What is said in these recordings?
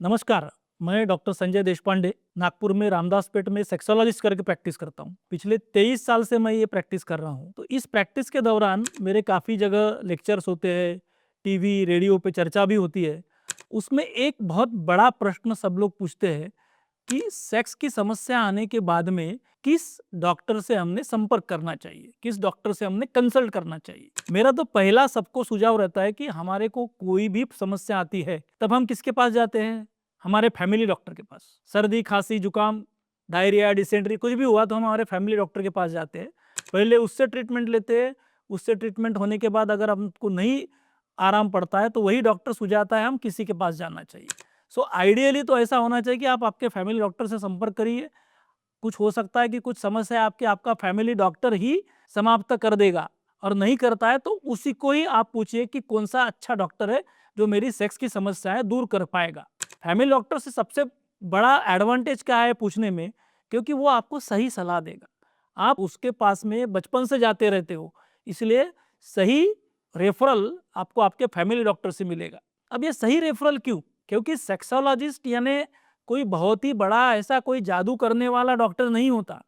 नमस्कार। मैं डॉक्टर संजय देशपांडे नागपुर में रामदासपेट में सेक्सोलॉजिस्ट करके प्रैक्टिस करता हूँ। पिछले 23 साल से मैं ये प्रैक्टिस कर रहा हूँ। तो इस प्रैक्टिस के दौरान मेरे काफ़ी जगह लेक्चर्स होते हैं, टीवी रेडियो पे चर्चा भी होती है। उसमें एक बहुत बड़ा प्रश्न सब लोग पूछते हैं कि सेक्स की समस्या आने के बाद में किस डॉक्टर से हमने संपर्क करना चाहिए, किस डॉक्टर से हमने कंसल्ट करना चाहिए। मेरा तो पहला सबको सुझाव रहता है कि हमारे को कोई भी समस्या आती है तब हम किसके पास जाते हैं? हमारे फैमिली डॉक्टर के पास। सर्दी खांसी जुकाम डायरिया डिसेंट्री कुछ भी हुआ तो हम हमारे फैमिली डॉक्टर के पास जाते हैं। पहले उससे ट्रीटमेंट लेते हैं। उससे ट्रीटमेंट होने के बाद अगर हमको नहीं आराम पड़ता है तो वही डॉक्टर सुझाता है हम किसी के पास जाना चाहिए। सो आइडियली तो ऐसा होना चाहिए कि आप आपके फैमिली डॉक्टर से संपर्क करिए। कुछ हो सकता है कि कुछ समस्या आपके आपका फैमिली डॉक्टर ही समाप्त कर देगा, और नहीं करता है तो उसी को ही आप पूछिए कि कौन सा अच्छा डॉक्टर है जो मेरी सेक्स की समस्याएं दूर कर पाएगा। फैमिली डॉक्टर से सबसे बड़ा एडवांटेज क्या है पूछने में, क्योंकि वो आपको सही सलाह देगा। आप उसके पास में बचपन से जाते रहते हो, इसलिए सही रेफरल आपको आपके फैमिली डॉक्टर से मिलेगा। अब ये सही रेफरल क्यों? क्योंकि सेक्सोलॉजिस्ट यानी कोई बहुत ही बड़ा ऐसा कोई जादू करने वाला डॉक्टर नहीं होता।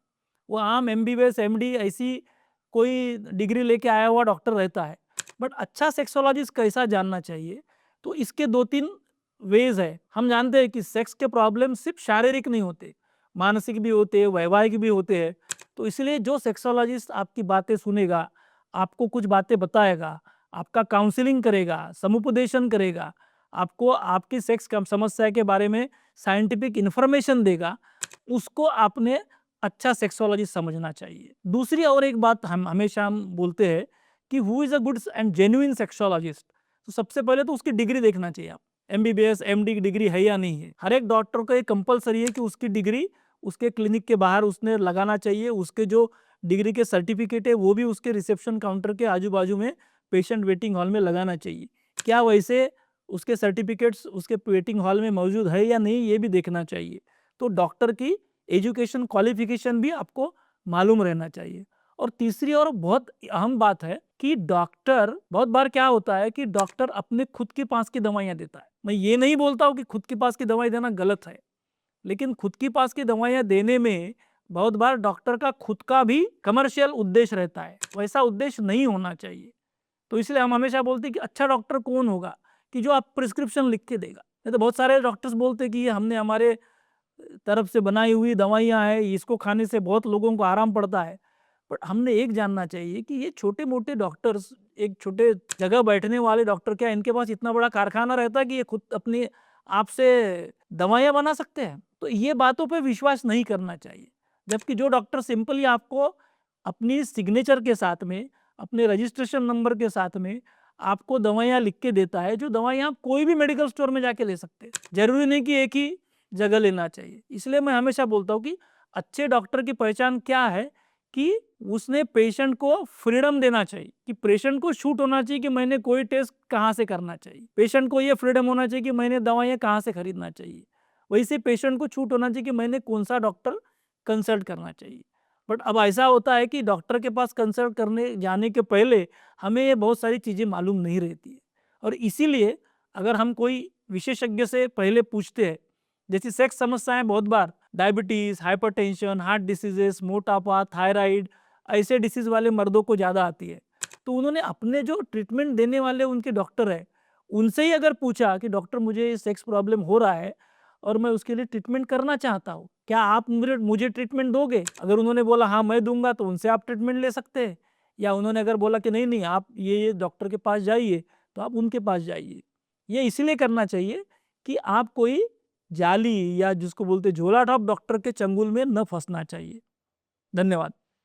वो आम एमबीबीएस एमडी ऐसी कोई डिग्री लेके आया हुआ डॉक्टर रहता है। बट अच्छा सेक्सोलॉजिस्ट कैसा जानना चाहिए, तो इसके दो तीन वेज है। हम जानते हैं कि सेक्स के प्रॉब्लम सिर्फ शारीरिक नहीं होते, मानसिक भी होते हैं, वैवाहिक भी होते हैं। तो इसलिए जो सेक्सोलॉजिस्ट आपकी बातें सुनेगा, आपको कुछ बातें बताएगा, आपका काउंसलिंग करेगा, समुपदेशन करेगा, आपको आपकी सेक्स समस्या के बारे में साइंटिफिक इंफॉर्मेशन देगा, उसको आपने अच्छा सेक्सोलॉजिस्ट समझना चाहिए। दूसरी और एक बात हम बोलते हैं कि who is a good and genuine sexologist. तो सबसे पहले तो उसकी डिग्री देखना चाहिए। आप एमबीबीएस एमडी की डिग्री है या नहीं है। हर एक डॉक्टर को ये कंपलसरी है कि उसकी डिग्री उसके क्लिनिक के बाहर उसने लगाना चाहिए। उसके जो डिग्री के सर्टिफिकेट है वो भी उसके रिसेप्शन काउंटर के आजू बाजू में पेशेंट वेटिंग हॉल में लगाना चाहिए। क्या वैसे उसके सर्टिफिकेट्स उसके वेटिंग हॉल में मौजूद है या नहीं, ये भी देखना चाहिए। तो डॉक्टर की एजुकेशन क्वालिफिकेशन भी आपको मालूम रहना चाहिए। और तीसरी और बहुत अहम बात है कि डॉक्टर, बहुत बार क्या होता है कि डॉक्टर अपने खुद के पास की दवाइयां देता है। मैं ये नहीं बोलता हूँ कि खुद के पास की दवाई देना गलत है, लेकिन खुद की पास की दवाइयां देने में बहुत बार डॉक्टर का खुद का भी कमर्शियल उद्देश्य रहता है। वैसा उद्देश्य नहीं होना चाहिए। तो इसलिए हम हमेशा बोलते हैं कि अच्छा डॉक्टर कौन होगा कि जो आप प्रिस्क्रिप्शन लिख के देगा। नहीं तो बहुत सारे डॉक्टर्स बोलते हैं कि ये हमने हमारे तरफ से बनाई हुई दवाइयाँ हैं, इसको खाने से बहुत लोगों को आराम पड़ता है। बट हमने एक जानना चाहिए कि ये छोटे मोटे डॉक्टर्स, एक छोटे जगह बैठने वाले डॉक्टर, क्या इनके पास इतना बड़ा कारखाना रहता है कि ये खुद अपने आप से दवाइयाँ बना सकते हैं? तो ये बातों पे विश्वास नहीं करना चाहिए। जबकि जो डॉक्टर सिंपली आपको अपनी सिग्नेचर के साथ में, अपने रजिस्ट्रेशन नंबर के साथ में आपको दवाइयाँ लिख के देता है, जो दवाइयाँ आप कोई भी मेडिकल स्टोर में जाके ले सकते हैं। ज़रूरी नहीं कि एक ही जगह लेना चाहिए। इसलिए मैं हमेशा बोलता हूँ कि अच्छे डॉक्टर की पहचान क्या है कि उसने पेशेंट को फ्रीडम देना चाहिए, कि पेशेंट को छूट होना चाहिए कि मैंने कोई टेस्ट कहाँ से करना चाहिए। पेशेंट को ये फ्रीडम होना चाहिए कि मैंने दवाइयाँ कहाँ से खरीदना चाहिए। वैसे पेशेंट को छूट होना चाहिए कि मैंने कौन सा डॉक्टर कंसल्ट करना चाहिए। बट अब ऐसा होता है कि डॉक्टर के पास कंसल्ट करने जाने के पहले हमें ये बहुत सारी चीज़ें मालूम नहीं रहती है। और इसीलिए अगर हम कोई विशेषज्ञ से पहले पूछते हैं, जैसी सेक्स समस्याएं बहुत बार डायबिटीज़, हाइपरटेंशन, हार्ट डिसीजेस, मोटापा, थायराइड, ऐसे डिसीज़ वाले मर्दों को ज़्यादा आती है। तो उन्होंने अपने जो ट्रीटमेंट देने वाले उनके डॉक्टर हैं, उनसे ही अगर पूछा कि डॉक्टर मुझे सेक्स प्रॉब्लम हो रहा है और मैं उसके लिए ट्रीटमेंट करना चाहता हूँ, क्या आप मुझे मुझे ट्रीटमेंट दोगे? अगर उन्होंने बोला हाँ मैं दूंगा, तो उनसे आप ट्रीटमेंट ले सकते हैं। या उन्होंने अगर बोला कि नहीं नहीं आप ये डॉक्टर के पास जाइए, तो आप उनके पास जाइए। ये इसलिए करना चाहिए कि आप कोई जाली या जिसको बोलते झोला टॉप डॉक्टर के चंगुल में न फंसना चाहिए। धन्यवाद।